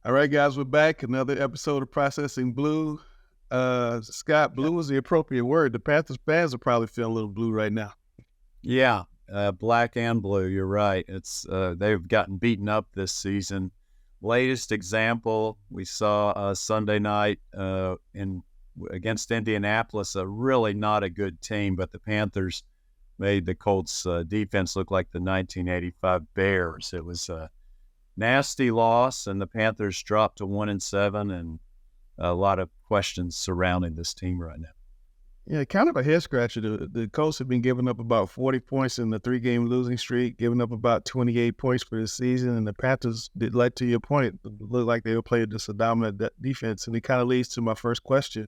All right, guys, we're back. Another episode of Processing Blue. Scott, blue is the appropriate word. The Panthers fans are probably feeling a little blue right now. Yeah, black and blue. You're right. It's they've gotten beaten up this season. Latest example we saw Sunday night against Indianapolis. A really not a good team, but the Panthers made the Colts defense look like the 1985 Bears. It was a nasty loss, and the Panthers dropped to 1-7, and a lot of questions surrounding this team right now. Yeah, kind of a head scratcher. The Colts have been giving up about 40 points in the 3-game losing streak, giving up about 28 points for the season. And the Panthers, like to your point, look like they were playing just a dominant defense. And it kind of leads to my first question.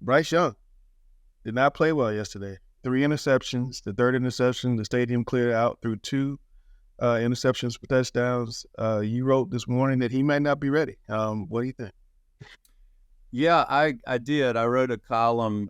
Bryce Young did not play well yesterday. 3 interceptions. The third interception, the stadium cleared out through 2 interceptions for touchdowns. You wrote this morning that he might not be ready. What do you think? Yeah, I did. I wrote a column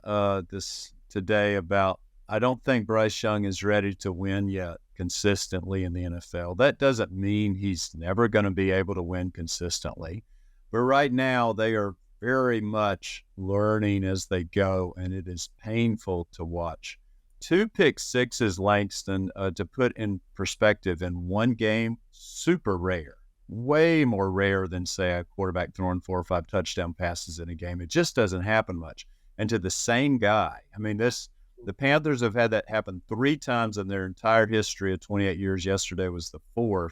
this today about I don't think Bryce Young is ready to win yet consistently in the NFL. That doesn't mean he's never going to be able to win consistently. But right now they are very much learning as they go, and it is painful to watch. 2 pick sixes, Langston, to put in perspective in one game, super rare. Way more rare than, say, a quarterback throwing 4 or 5 touchdown passes in a game. It just doesn't happen much. And to the same guy. I mean, the Panthers have had that happen 3 times in their entire history of 28 years. Yesterday was the 4th,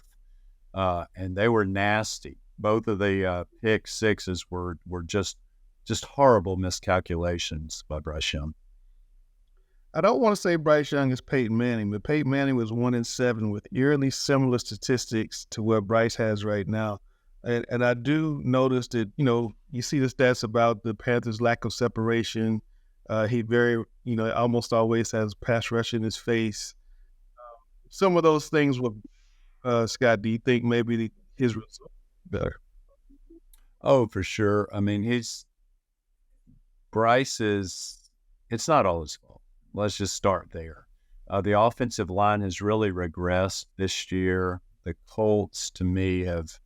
and they were nasty. Both of the pick sixes were just horrible miscalculations by Bryce Young. I don't want to say Bryce Young is Peyton Manning, but Peyton Manning was 1-7 with eerily similar statistics to what Bryce has right now. And I do notice that, you see the stats about the Panthers' lack of separation. He almost always has pass rush in his face. Some of those things with Scott, do you think maybe his result better? Oh, for sure. I mean, it's not all his fault. Let's just start there. The offensive line has really regressed this year. The Colts, to me, have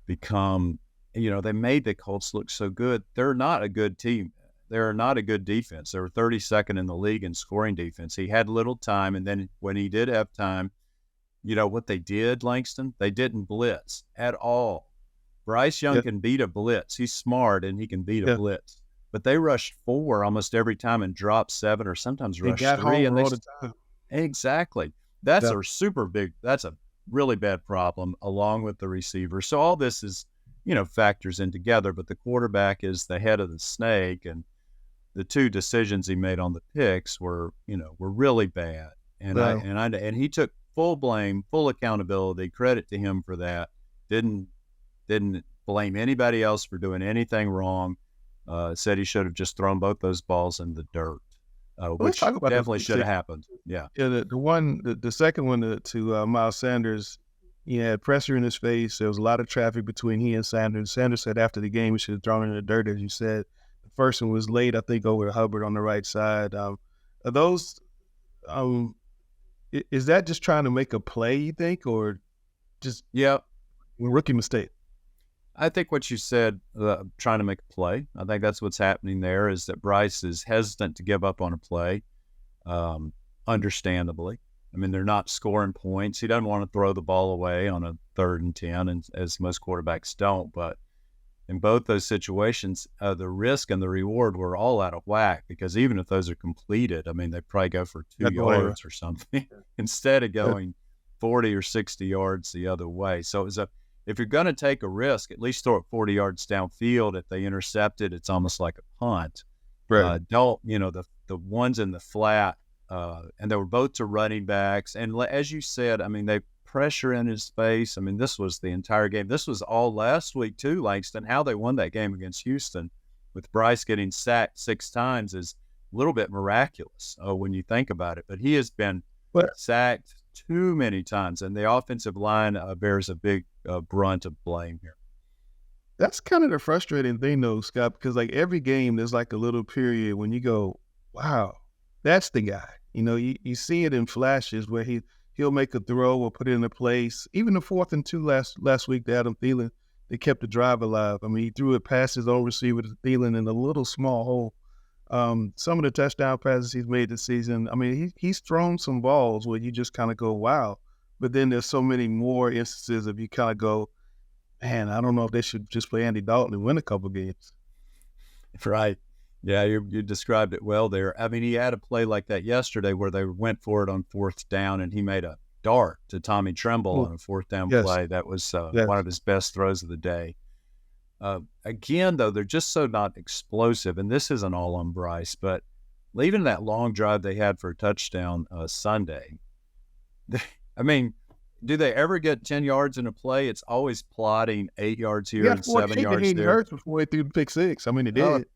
become, they made the Colts look so good. They're not a good team. They're not a good defense. They were 32nd in the league in scoring defense. He had little time, and then when he did have time, what they did, Langston? They didn't blitz at all. Bryce Young can beat a blitz. He's smart, and he can beat a blitz. But they rushed 4 almost every time and dropped 7 or sometimes rushed 3. And all the time. Exactly. That's a super big, that's a really bad problem along with the receiver. So all this is, factors in together, but the quarterback is the head of the snake, and the 2 decisions he made on the picks were really bad. And he took full blame, full accountability, credit to him for that. Didn't blame anybody else for doing anything wrong. Said he should have just thrown both those balls in the dirt, which definitely should have happened. Yeah. Yeah. The second one to Miles Sanders, he had pressure in his face. There was a lot of traffic between he and Sanders. Sanders said after the game he should have thrown it in the dirt, as you said. The first one was late, I think, over to Hubbard on the right side. Are those? Is that just trying to make a play, you think, or just rookie mistake? I think what you said, trying to make a play, I think that's what's happening there, is that Bryce is hesitant to give up on a play, understandably. I mean, they're not scoring points. He doesn't want to throw the ball away on a 3rd and 10, and as most quarterbacks don't. But in both those situations, the risk and the reward were all out of whack, because even if those are completed, I mean, they probably go for 2 yards or something instead of going 40 or 60 yards the other way. So it was if you're going to take a risk, at least throw it 40 yards downfield. If they intercept it, it's almost like a punt. Right. The ones in the flat, and they were both to running backs. And as you said, I mean, they pressure in his face. I mean, this was the entire game. This was all last week too, Langston. How they won that game against Houston with Bryce getting sacked 6 times is a little bit miraculous when you think about it. But he has been sacked too many times, and the offensive line bears a big brunt of blame here. That's kind of the frustrating thing, though, Scott, because like every game, there's like a little period when you go, wow, that's the guy. You see it in flashes where he'll make a throw or put it in a place. Even the 4th and 2 last week to Adam Thielen, that kept the drive alive. I mean, he threw it past his own receiver to Thielen in a little small hole. Some of the touchdown passes he's made this season, I mean, he's thrown some balls where you just kind of go, wow. But then there's so many more instances of you kind of go, man, I don't know if they should just play Andy Dalton and win a couple games. Right. Yeah, you described it well there. I mean, he had a play like that yesterday where they went for it on fourth down, and he made a dart to Tommy Tremble on a fourth down play. That was one of his best throws of the day. Again, though, they're just so not explosive, and this isn't all on Bryce, but even that long drive they had for a touchdown Sunday, I mean, do they ever get 10 yards in a play? It's always plotting 8 yards here and 7 yards there. Hurts before he threw the pick six. I mean, it did.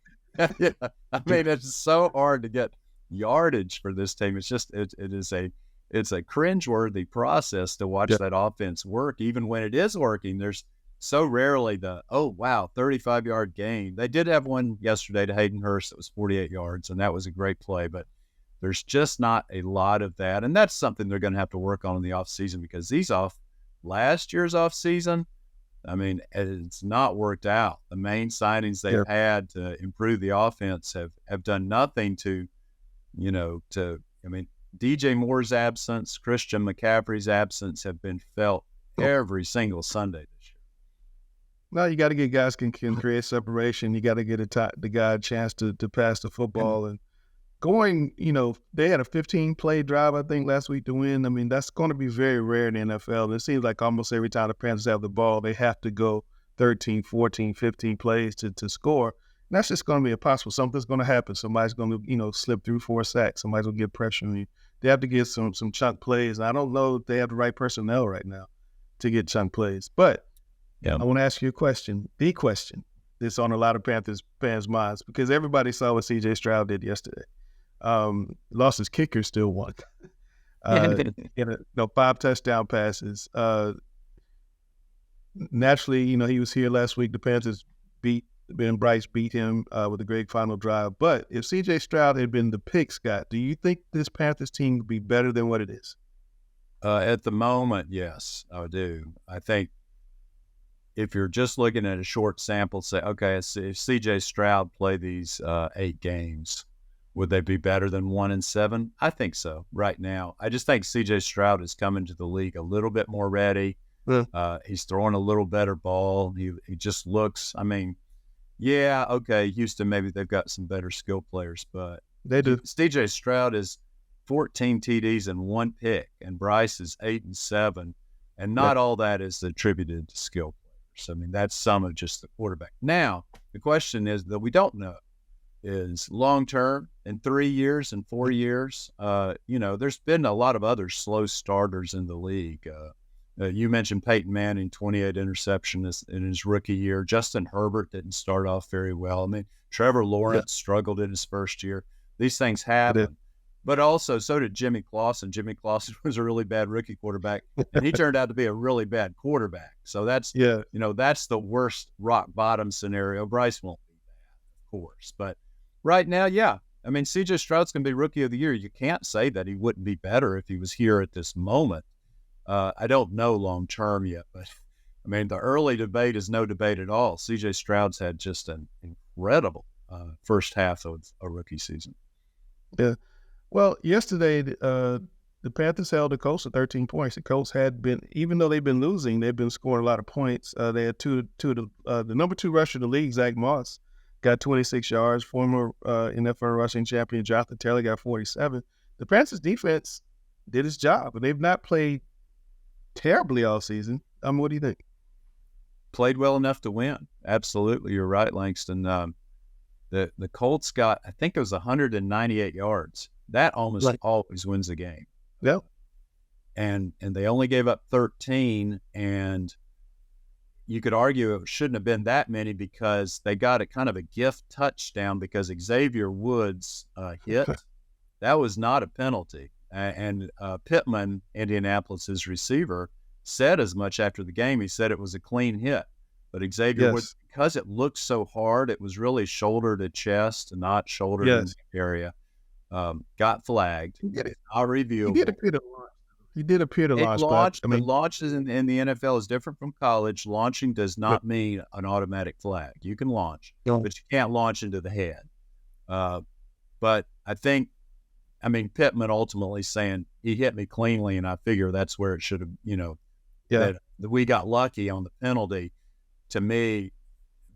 Yeah. I mean, it's so hard to get yardage for this team. It's just it's a cringeworthy process to watch that offense work. Even when it is working, there's so rarely 35-yard gain. They did have one yesterday to Hayden Hurst that was 48 yards, and that was a great play, but there's just not a lot of that. And that's something they're going to have to work on in the offseason, because last year's offseason, I mean, it's not worked out. The main signings they've had to improve the offense have done nothing to DJ Moore's absence, Christian McCaffrey's absence have been felt every single Sunday this year. No, you got to get guys can create separation. You got to get the guy a chance to pass the football. And going, they had a 15-play drive, I think, last week to win. I mean, that's going to be very rare in the NFL. And it seems like almost every time the Panthers have the ball, they have to go 13, 14, 15 plays to score. And that's just going to be impossible. Something's going to happen. Somebody's going to, slip through for a sack. Somebody's going to get pressure on you. They have to get some chunk plays. And I don't know if they have the right personnel right now to get chunk plays. But I want to ask you a question, the question that's on a lot of Panthers fans' minds, because everybody saw what C.J. Stroud did yesterday. Lost his kicker, still won. 5 touchdown passes. Naturally, he was here last week. The Panthers Bryce beat him with a great final drive. But if C.J. Stroud had been the pick, Scott, do you think this Panthers team would be better than what it is? At the moment, yes, I do. I think if you're just looking at a short sample, say, okay, if C.J. Stroud played these 8 games, would they be better than 1-7? I think so right now. I just think C.J. Stroud is coming to the league a little bit more ready. He's throwing a little better ball. He just looks, Houston, maybe they've got some better skill players, but they do. C.J. Stroud is 14 TDs and 1 pick, and Bryce is 8 and 7, and not all that is attributed to skill players. I mean, that's some of just the quarterback. Now, the question is that we don't know is long-term, in 3 years and 4 years. There's been a lot of other slow starters in the league. You mentioned Peyton Manning, 28 interceptions in his rookie year. Justin Herbert didn't start off very well. I mean, Trevor Lawrence struggled in his first year. These things happen. But also, so did Jimmy Clausen. Jimmy Clausen was a really bad rookie quarterback, and he turned out to be a really bad quarterback. So that's, that's the worst rock bottom scenario. Bryce won't be that, of course. But right now, C.J. Stroud's going to be Rookie of the Year. You can't say that he wouldn't be better if he was here at this moment. I don't know long term yet, but the early debate is no debate at all. C.J. Stroud's had just an incredible first half of a rookie season. Yeah. Well, yesterday, the Panthers held the Colts to 13 points. The Colts had been, even though they've been losing, they've been scoring a lot of points. They had the number 2 rusher in the league, Zach Moss, got 26 yards. Former NFL rushing champion Jonathan Taylor got 47. The Panthers defense did its job, but they've not played terribly all season. What do you think? Played well enough to win. Absolutely, you're right, Langston. The Colts got, I think it was 198 yards. That almost always wins a game. Yeah. And they only gave up 13, and you could argue it shouldn't have been that many because they got a kind of a gift touchdown because Xavier Woods hit. That was not a penalty. And Pittman, Indianapolis's receiver, said as much after the game. He said it was a clean hit. But Xavier Woods, because it looked so hard, it was really shoulder to chest, not shoulder to the area. Got flagged. I'll review. He did a bit of He did appear to launch, but I mean, launches in the NFL is different from college. Launching does not mean an automatic flag. You can launch, but you can't launch into the head. But I think, Pittman ultimately saying he hit me cleanly, and I figure that's where it should have, that we got lucky on the penalty. To me,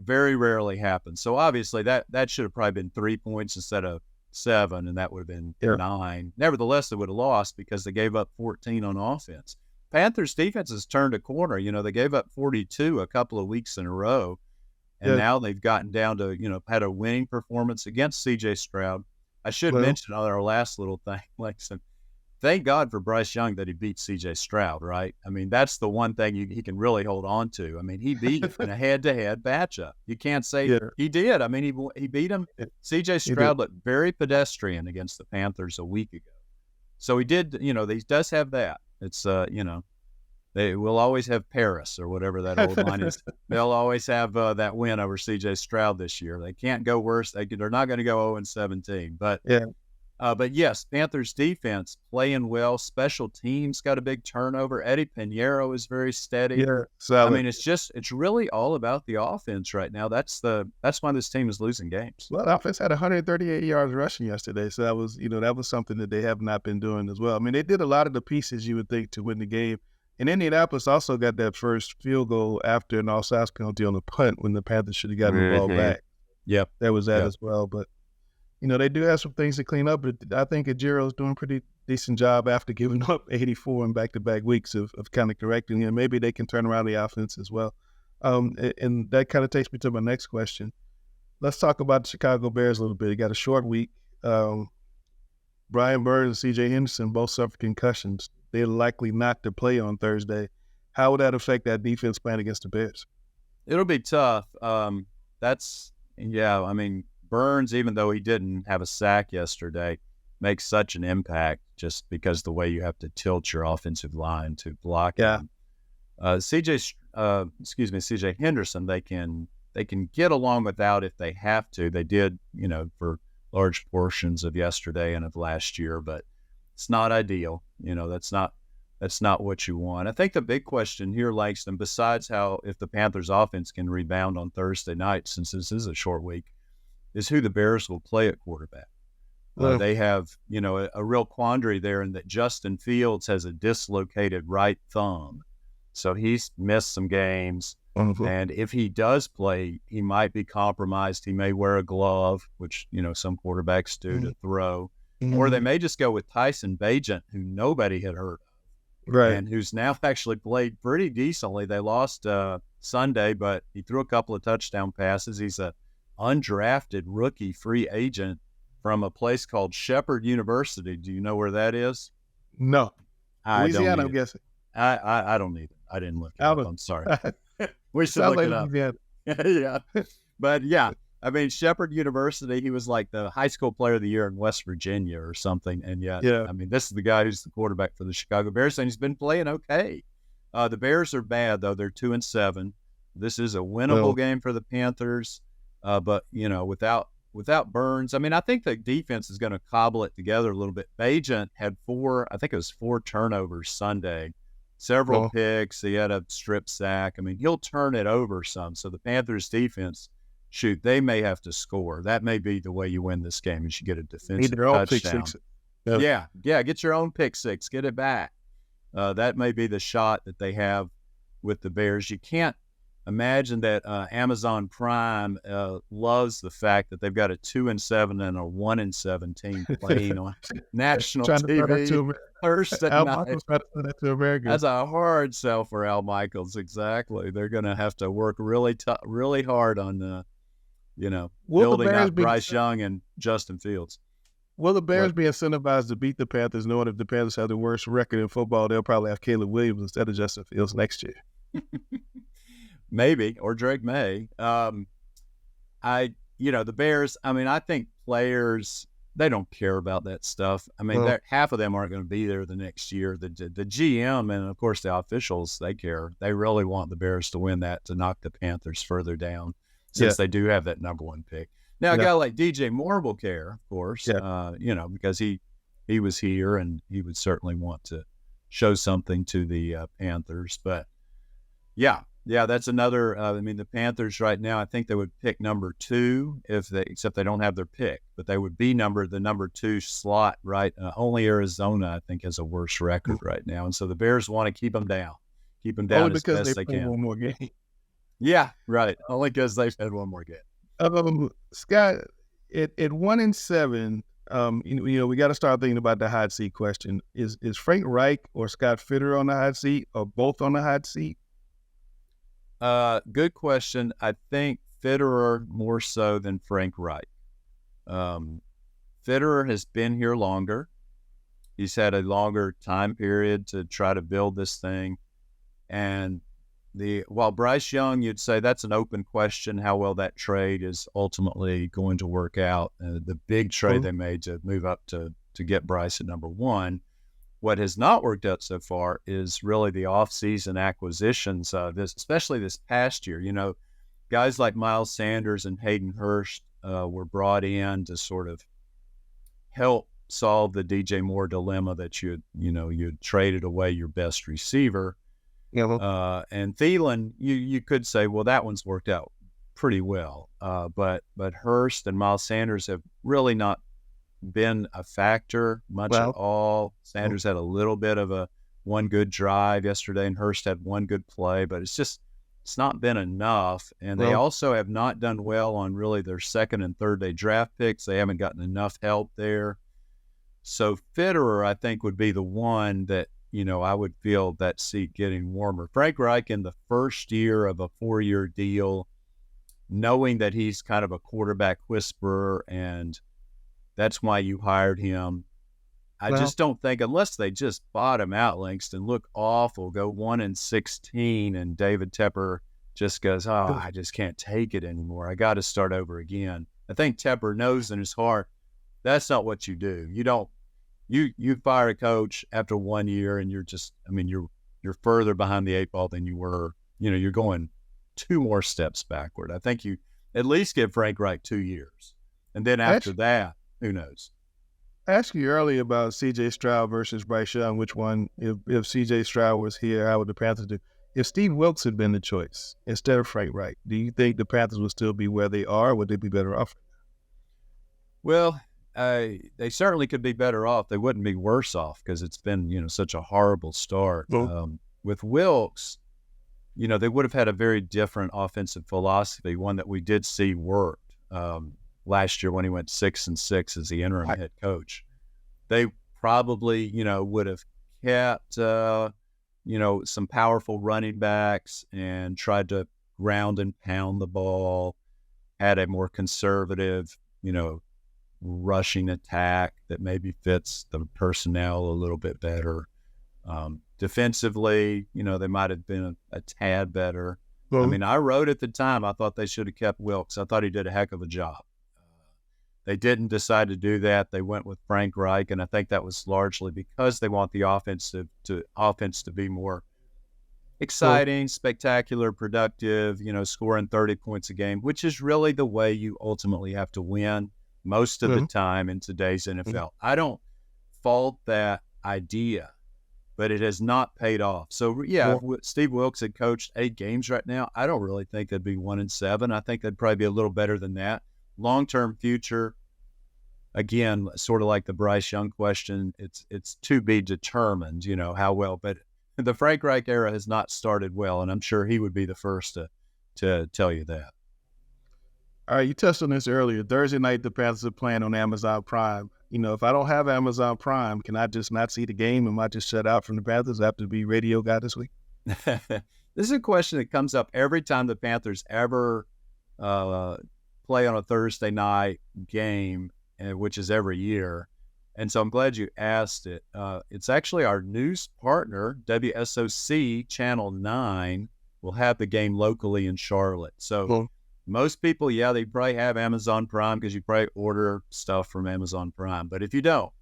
very rarely happens. So obviously that should have probably been 3 points instead of 7, and that would have been 9. Nevertheless, they would have lost because they gave up 14 on offense. Panthers defense has turned a corner. They gave up 42 a couple of weeks in a row, and now they've gotten down to, had a winning performance against C.J. Stroud. I should mention on our last little thing, Langston, thank God for Bryce Young that he beat C.J. Stroud, right? That's the one thing he can really hold on to. He beat him in a head-to-head matchup. You can't say he did. He beat him. C.J. Stroud looked very pedestrian against the Panthers a week ago. So he did, he does have that. It's, they will always have Paris or whatever that old line is. They'll always have that win over C.J. Stroud this year. They can't go worse. They're not going to go 0-17. But yes, Panthers defense playing well. Special teams got a big turnover. Eddie Pinheiro is very steady. Yeah, solid. It's really all about the offense right now. That's why this team is losing games. Well, the offense had 138 yards rushing yesterday, so that was something that they have not been doing as well. They did a lot of the pieces you would think to win the game. And Indianapolis also got that first field goal after an offsides penalty on the punt when the Panthers should have gotten the ball back. Yep, there was that as well, but. They do have some things to clean up, but I think Ajiro's doing a pretty decent job after giving up 84 in back-to-back weeks of kind of correcting him. Maybe they can turn around the offense as well. And that kind of takes me to my next question. Let's talk about the Chicago Bears a little bit. They got a short week. Brian Burns and C.J. Henderson both suffered concussions. They're likely not to play on Thursday. How would that affect that defense playing against the Bears? It'll be tough. Burns, even though he didn't have a sack yesterday, makes such an impact just because the way you have to tilt your offensive line to block him. C.J. Henderson, they can get along without if they have to. They did, for large portions of yesterday and of last year, but it's not ideal. That's not what you want. I think the big question here, Langston, besides if the Panthers offense can rebound on Thursday night, since this is a short week, is who the Bears will play at quarterback. They have, a real quandary there in that Justin Fields has a dislocated right thumb. So he's missed some games. And if he does play, he might be compromised. He may wear a glove, which, some quarterbacks do to throw. Or they may just go with Tyson Bagent, who nobody had heard of. Right. And who's now actually played pretty decently. They lost Sunday, but he threw a couple of touchdown passes. He's a undrafted rookie free agent from a place called Shepherd University. Do you know where that is? No. Louisiana, I'm guessing. I don't either. I didn't look it up. I'm sorry. We should look it up. Yeah. But yeah, Shepherd University, he was like the high school player of the year in West Virginia or something. And yet, this is the guy who's the quarterback for the Chicago Bears, and he's been playing okay. The Bears are bad, though. They're 2-7. This is a winnable game for the Panthers. But, without Burns, I think the defense is going to cobble it together a little bit. Bagent had 4 turnovers Sunday, several picks. He had a strip sack. He'll turn it over some. So the Panthers defense, they may have to score. That may be the way you win this game is you get a defensive touchdown. Yeah, get your own pick six. Get it back. That may be the shot that they have with the Bears. You can't imagine that Amazon Prime loves the fact that they've got a 2-7 and a 1-7 team playing on national TV Thursday night. That's a hard sell for Al Michaels. Exactly. They're going to have to work really hard on, building up Bryce Young and Justin Fields. Will the Bears be incentivized to beat the Panthers, knowing if the Panthers have the worst record in football, they'll probably have Caleb Williams instead of Justin Fields next year? Maybe, or Drake May. The Bears, I think players, they don't care about that stuff. Half of them aren't going to be there the next year. The GM and, of course, the officials, they care. They really want the Bears to win that to knock the Panthers further down since they do have that number 1 pick. Now, a guy like DJ Moore will care, of course, because he was here and he would certainly want to show something to the Panthers. But yeah, that's another. The Panthers right now, I think they would pick number 2 except they don't have their pick, but they would be the number 2 slot, right? Only Arizona, I think, has a worse record right now, and so the Bears want to keep them down Only as because best they play can. one more game. Yeah, right. Only because they've had one more game. Scott, at 1-7, we got to start thinking about the hot seat question. Is Frank Reich or Scott Fitterer on the hot seat, or both on the hot seat? Good question. I think Fitterer more so than Frank Reich. Fitterer has been here longer. He's had a longer time period to try to build this thing. And while Bryce Young, you'd say that's an open question, how well that trade is ultimately going to work out. The big trade they made to move up to get Bryce at number 1. What has not worked out so far is really the offseason acquisitions, especially this past year. Guys like Miles Sanders and Hayden Hurst were brought in to sort of help solve the DJ Moore dilemma that you'd traded away your best receiver. Yeah. And Thielen, you could say, well, that one's worked out pretty well. But Hurst and Miles Sanders have really not been a factor much at all. Sanders had a little bit of one good drive yesterday, and Hurst had one good play, but it's not been enough. And they also have not done well on really their second and third day draft picks. They haven't gotten enough help there. So Fitterer, I think, would be the one that, I would feel that seat getting warmer. Frank Reich in the first year of a 4-year deal, knowing that he's kind of a quarterback whisperer, and that's why you hired him. I just don't think, unless they just bottom out, Langston, look awful, go 1-16, and David Tepper just goes, I just can't take it anymore. I got to start over again. I think Tepper knows in his heart that's not what you do. You don't. You fire a coach after 1 year, and you're further behind the 8 ball than you were. You're going 2 more steps backward. I think you at least give Frank Reich 2 years, and then after that, who knows? I asked you earlier about C.J. Stroud versus Bryce Young. Which one, if C.J. Stroud was here, how would the Panthers do? If Steve Wilks had been the choice instead of Frank Reich, do you think the Panthers would still be where they are, or would they be better off? Well, they certainly could be better off. They wouldn't be worse off, because it's been, such a horrible start. With Wilks, they would have had a very different offensive philosophy, one that we did see worked last year when he went 6-6 as the interim head coach. They probably, would have kept, some powerful running backs and tried to ground and pound the ball, had a more conservative, rushing attack that maybe fits the personnel a little bit better. Defensively, they might have been a tad better. I wrote at the time, I thought they should have kept Wilks. I thought he did a heck of a job. They didn't decide to do that. They went with Frank Reich, and I think that was largely because they want the offense to be more exciting, spectacular, productive, scoring 30 points a game, which is really the way you ultimately have to win most of the time in today's NFL. I don't fault that idea, but it has not paid off. So, if Steve Wilks had coached 8 games right now, I don't really think they'd be 1-7. I think they'd probably be a little better than that. Long-term future, again, sort of like the Bryce Young question, it's to be determined, how well. But the Frank Reich era has not started well, and I'm sure he would be the first to tell you that. All right, you touched on this earlier. Thursday night, the Panthers are playing on Amazon Prime. If I don't have Amazon Prime, can I just not see the game? Am I just shut out from the Panthers? I have to be radio guy this week? This is a question that comes up every time the Panthers ever play on a Thursday night game, which is every year. And so I'm glad you asked it. It's actually our news partner, WSOC Channel 9, will have the game locally in Charlotte. So most people, they probably have Amazon Prime because you probably order stuff from Amazon Prime. But if you don't,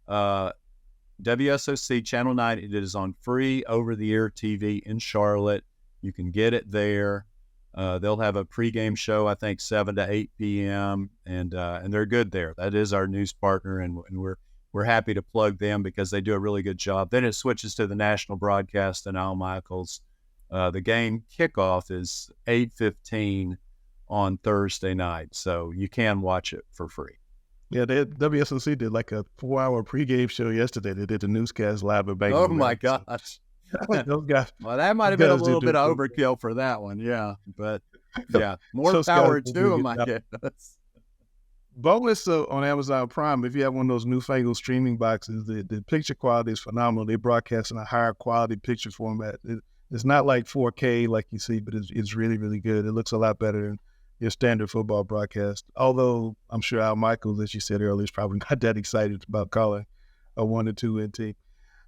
WSOC Channel 9, it is on free over-the-air TV in Charlotte. You can get it there. They'll have a pregame show, I think, 7 to 8 p.m., and they're good there. That is our news partner, and we're we're happy to plug them because they do a really good job. Then it switches to the national broadcast and Al Michaels. The game kickoff is 8:15 on Thursday night, so you can watch it for free. Yeah, WSOC did like a 4-hour pregame show yesterday. They did the newscast live at Bank. Oh my gosh. Those guys. Well, that might have been a little bit of overkill for that one. Yeah. But yeah, more So power Scott, to them, I guess. Bonus on Amazon Prime, if you have one of those newfangled streaming boxes, the picture quality is phenomenal. They broadcast in a higher quality picture format. It's not like 4K like you see, but it's really, really good. It looks a lot better than your standard football broadcast. Although I'm sure Al Michaels, as you said earlier, is probably not that excited about calling a 1-2 NT.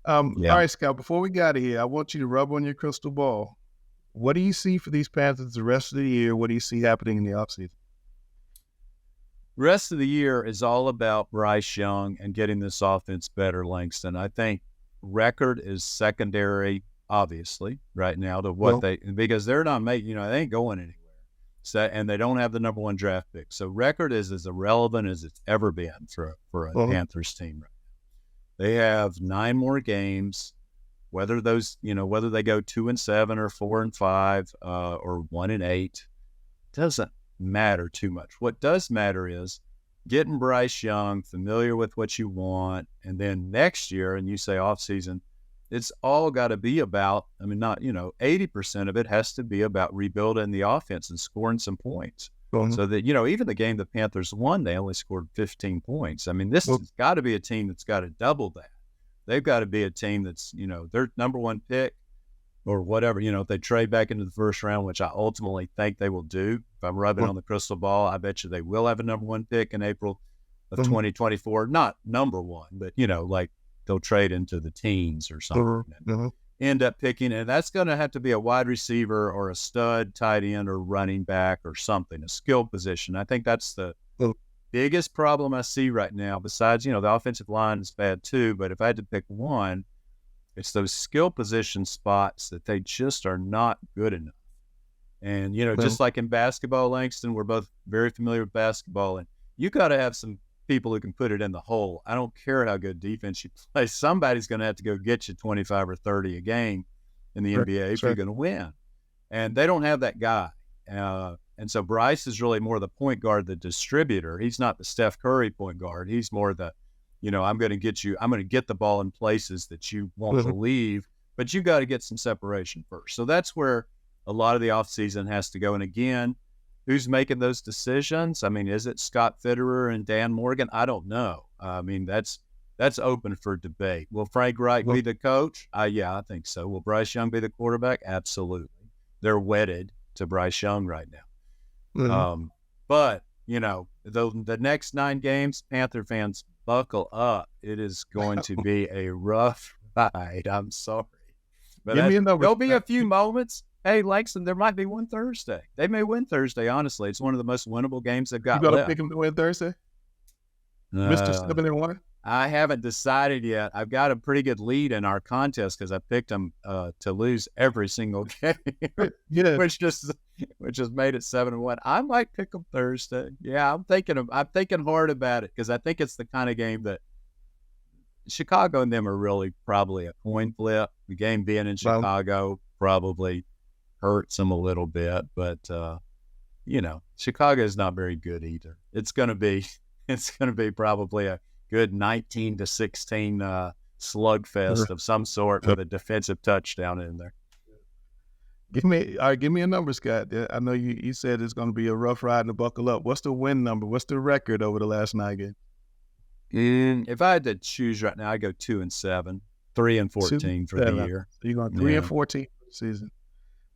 All right, Scott, before we get out of here, I want you to rub on your crystal ball. What do you see for these Panthers the rest of the year? What do you see happening in the offseason? The rest of the year is all about Bryce Young and getting this offense better, Langston. I think record is secondary, obviously, right now to what because they're not making, they ain't going anywhere. So, and they don't have the number 1 draft pick. So record is as irrelevant as it's ever been for a Panthers team right now. They have 9 more games, whether they go 2-7 or 4-5 or 1-8, doesn't matter too much. What does matter is getting Bryce Young familiar with what you want, and then next year, and you say off season, it's all got to be about, 80% of it has to be about rebuilding the offense and scoring some points. So that, even the game the Panthers won, they only scored 15 points. This has got to be a team that's got to double that. They've got to be a team that's, their number 1 pick or whatever, if they trade back into the first round, which I ultimately think they will do. If I'm rubbing on the crystal ball, I bet you they will have a number 1 pick in April of 2024. Not number 1, but, like they'll trade into the teens or something. End up picking, and that's going to have to be a wide receiver or a stud tight end or running back or something, a skill position. I think that's the biggest problem I see right now. Besides, the offensive line is bad too, but if I had to pick one, it's those skill position spots that they just are not good enough. And, just like in basketball, Langston, we're both very familiar with basketball, and you got to have some people who can put it in the hole. I don't care how good defense you play. Somebody's going to have to go get you 25 or 30 a game in the NBA if you're going to win. And they don't have that guy. And so Bryce is really more the point guard, the distributor. He's not the Steph Curry point guard. He's more the, I'm going to get the ball in places that you won't believe, but you got to get some separation first. So that's where a lot of the offseason has to go. And again, who's making those decisions? Is it Scott Fitterer and Dan Morgan? I don't know. That's open for debate. Will Frank Reich be the coach? Yeah, I think so. Will Bryce Young be the quarterback? Absolutely. They're wedded to Bryce Young right now. But, the next 9 games, Panther fans, buckle up. It is going to be a rough ride. I'm sorry. But there'll be a few moments. Hey, Langston, there might be one Thursday. They may win Thursday, honestly. It's one of the most winnable games they've got left. You got to pick them to win Thursday? Mr. 7-1? I haven't decided yet. I've got a pretty good lead in our contest because I picked them to lose every single game, which has made it 7-1. I might pick them Thursday. Yeah, I'm thinking hard about it because I think it's the kind of game that Chicago and them are really probably a coin flip. The game being in Chicago probably hurts them a little bit, but Chicago is not very good either. It's going to be probably a good 19-16 slugfest of some sort with a defensive touchdown in there. Give me a number, Scott. I know you said it's going to be a rough ride and buckle up. What's the win number? What's the record over the last 9 games? If I had to choose right now, I'd go 2-7, 3-14 for the year. So you're going 3-14 for the season.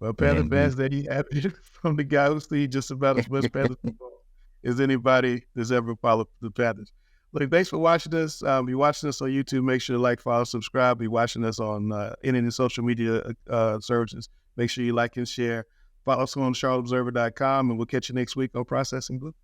Well, Panther fans, there you have it from the guy who sees just about as much Panthers football as anybody that's ever followed the Panthers. Look, thanks for watching us. You're watching us on YouTube. Make sure to like, follow, subscribe. Be watching us on any of the social media services. Make sure you like and share. Follow us on charlotteobserver.com, and we'll catch you next week on Processing Blue.